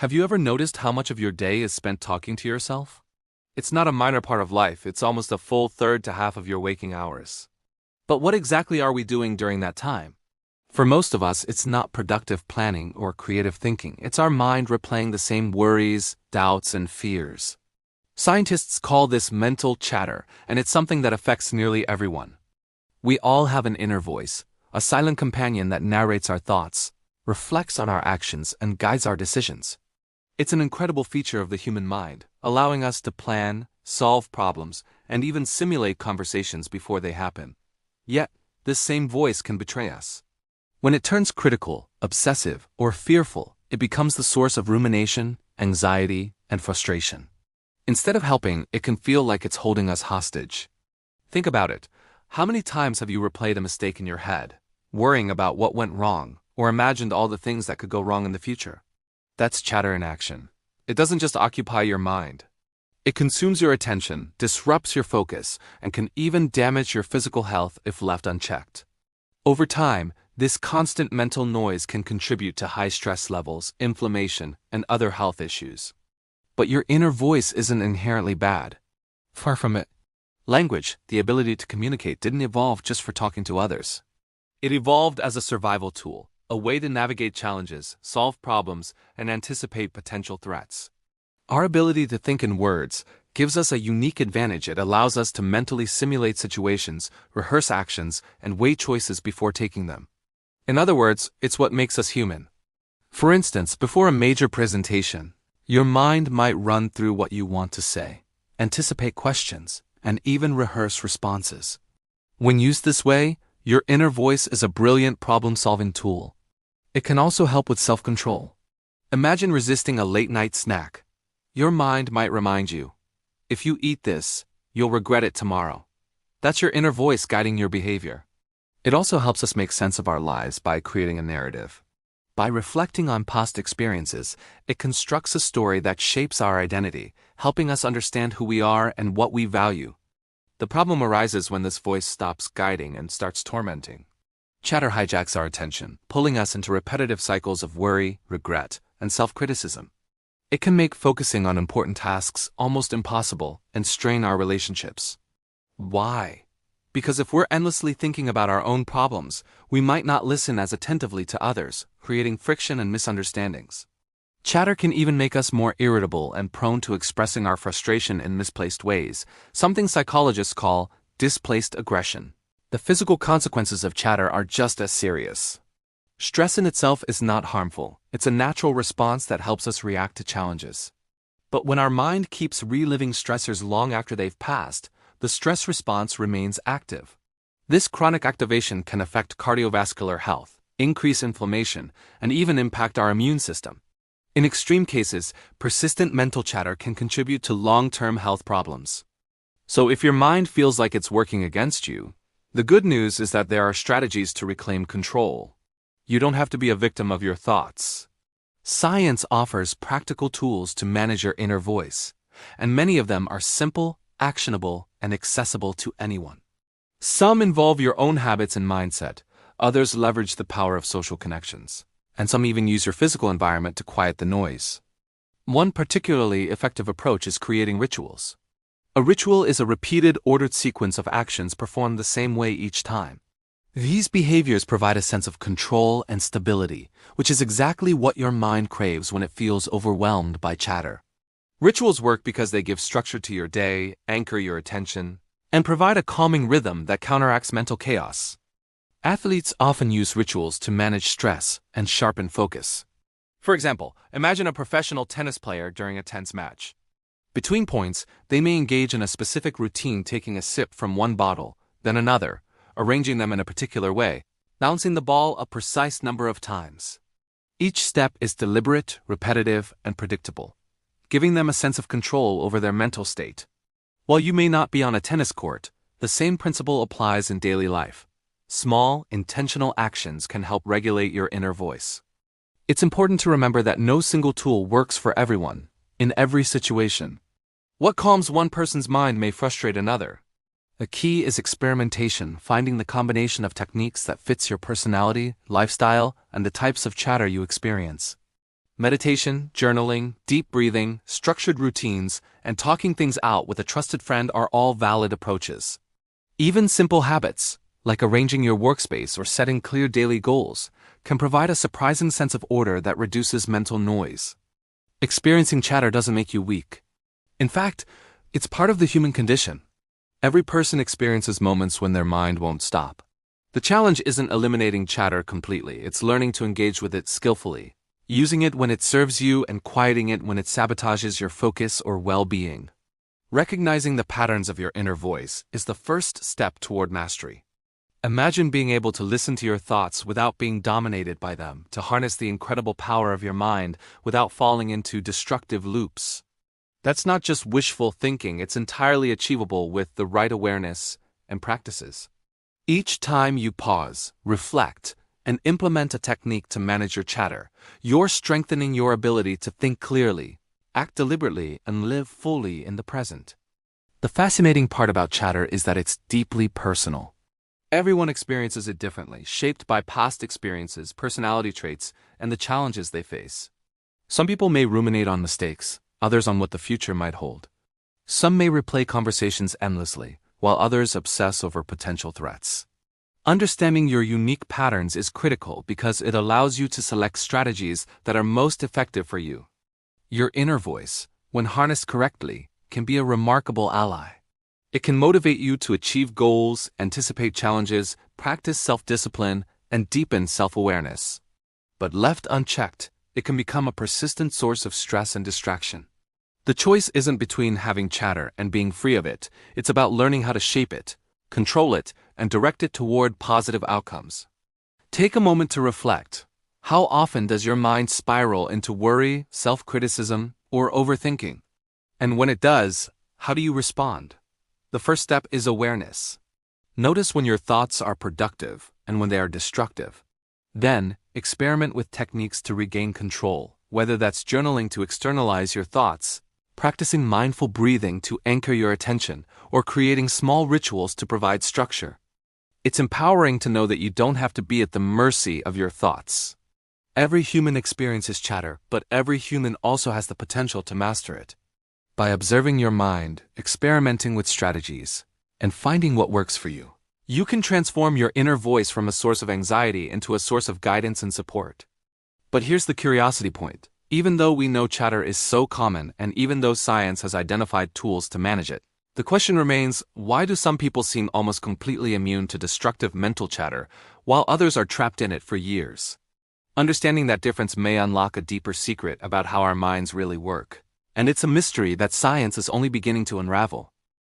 Have you ever noticed how much of your day is spent talking to yourself? It's not a minor part of life, it's almost a full third to half of your waking hours. But what exactly are we doing during that time? For most of us, it's not productive planning or creative thinking. It's our mind replaying the same worries, doubts, and fears. Scientists call this mental chatter, and it's something that affects nearly everyone. We all have an inner voice, a silent companion that narrates our thoughts, reflects on our actions, and guides our decisions. It's an incredible feature of the human mind, allowing us to plan, solve problems, and even simulate conversations before they happen. Yet, this same voice can betray us. When it turns critical, obsessive, or fearful, it becomes the source of rumination, anxiety, and frustration. Instead of helping, it can feel like it's holding us hostage. Think about it. How many times have you replayed a mistake in your head, worrying about what went wrong, or imagined all the things that could go wrong in the future? That's chatter in action. It doesn't just occupy your mind. It consumes your attention, disrupts your focus, and can even damage your physical health if left unchecked. Over time, this constant mental noise can contribute to high stress levels, inflammation, and other health issues. But your inner voice isn't inherently bad. Far from it. Language, the ability to communicate, didn't evolve just for talking to others. It evolved as a survival tool, a way to navigate challenges, solve problems, and anticipate potential threats. Our ability to think in words gives us a unique advantage. It allows us to mentally simulate situations, rehearse actions, and weigh choices before taking them. In other words, it's what makes us human. For instance, before a major presentation, your mind might run through what you want to say, anticipate questions, and even rehearse responses. When used this way, your inner voice is a brilliant problem-solving tool. It can also help with self-control. Imagine resisting a late-night snack. Your mind might remind you, if you eat this, you'll regret it tomorrow. That's your inner voice guiding your behavior. It also helps us make sense of our lives by creating a narrative. By reflecting on past experiences, it constructs a story that shapes our identity, helping us understand who we are and what we value. The problem arises when this voice stops guiding and starts tormenting. Chatter hijacks our attention, pulling us into repetitive cycles of worry, regret, and self-criticism. It can make focusing on important tasks almost impossible and strain our relationships. Why? Because if we're endlessly thinking about our own problems, we might not listen as attentively to others, creating friction and misunderstandings. Chatter can even make us more irritable and prone to expressing our frustration in misplaced ways, something psychologists call displaced aggression. The physical consequences of chatter are just as serious. Stress in itself is not harmful. It's a natural response that helps us react to challenges. But when our mind keeps reliving stressors long after they've passed, the stress response remains active. This chronic activation can affect cardiovascular health, increase inflammation, and even impact our immune system. In extreme cases, persistent mental chatter can contribute to long-term health problems. So if your mind feels like it's working against you, the good news is that there are strategies to reclaim control. You don't have to be a victim of your thoughts. Science offers practical tools to manage your inner voice, and many of them are simple, actionable, and accessible to anyone. Some involve your own habits and mindset, others leverage the power of social connections, and some even use your physical environment to quiet the noise. One particularly effective approach is creating rituals. A ritual is a repeated, ordered sequence of actions performed the same way each time. These behaviors provide a sense of control and stability, which is exactly what your mind craves when it feels overwhelmed by chatter. Rituals work because they give structure to your day, anchor your attention, and provide a calming rhythm that counteracts mental chaos. Athletes often use rituals to manage stress and sharpen focus. For example, imagine a professional tennis player during a tense match. Between points, they may engage in a specific routine, taking a sip from one bottle, then another, arranging them in a particular way, bouncing the ball a precise number of times. Each step is deliberate, repetitive, and predictable, giving them a sense of control over their mental state. While you may not be on a tennis court, the same principle applies in daily life. Small, intentional actions can help regulate your inner voice. It's important to remember that no single tool works for everyone, in every situation. What calms one person's mind may frustrate another. The key is experimentation, finding the combination of techniques that fits your personality, lifestyle, and the types of chatter you experience. Meditation, journaling, deep breathing, structured routines, and talking things out with a trusted friend are all valid approaches. Even simple habits, like arranging your workspace or setting clear daily goals, can provide a surprising sense of order that reduces mental noise. Experiencing chatter doesn't make you weak. In fact, it's part of the human condition. Every person experiences moments when their mind won't stop. The challenge isn't eliminating chatter completely, it's learning to engage with it skillfully, using it when it serves you and quieting it when it sabotages your focus or well-being. Recognizing the patterns of your inner voice is the first step toward mastery. Imagine being able to listen to your thoughts without being dominated by them, to harness the incredible power of your mind without falling into destructive loops. That's not just wishful thinking, it's entirely achievable with the right awareness and practices. Each time you pause, reflect, and implement a technique to manage your chatter, you're strengthening your ability to think clearly, act deliberately, and live fully in the present. The fascinating part about chatter is that it's deeply personal. Everyone experiences it differently, shaped by past experiences, personality traits, and the challenges they face. Some people may ruminate on mistakes, others on what the future might hold. Some may replay conversations endlessly, while others obsess over potential threats. Understanding your unique patterns is critical because it allows you to select strategies that are most effective for you. Your inner voice, when harnessed correctly, can be a remarkable ally. It can motivate you to achieve goals, anticipate challenges, practice self-discipline, and deepen self-awareness. But left unchecked, it can become a persistent source of stress and distraction. The choice isn't between having chatter and being free of it, it's about learning how to shape it, control it, and direct it toward positive outcomes. Take a moment to reflect. How often does your mind spiral into worry, self-criticism, or overthinking? And when it does, how do you respond? The first step is awareness. Notice when your thoughts are productive and when they are destructive. Then, experiment with techniques to regain control, whether that's journaling to externalize your thoughts, practicing mindful breathing to anchor your attention, or creating small rituals to provide structure. It's empowering to know that you don't have to be at the mercy of your thoughts. Every human experiences chatter, but every human also has the potential to master it. By observing your mind, experimenting with strategies, and finding what works for you, you can transform your inner voice from a source of anxiety into a source of guidance and support. But here's the curiosity point. Even though we know chatter is so common and even though science has identified tools to manage it, the question remains, why do some people seem almost completely immune to destructive mental chatter, while others are trapped in it for years? Understanding that difference may unlock a deeper secret about how our minds really work. And it's a mystery that science is only beginning to unravel.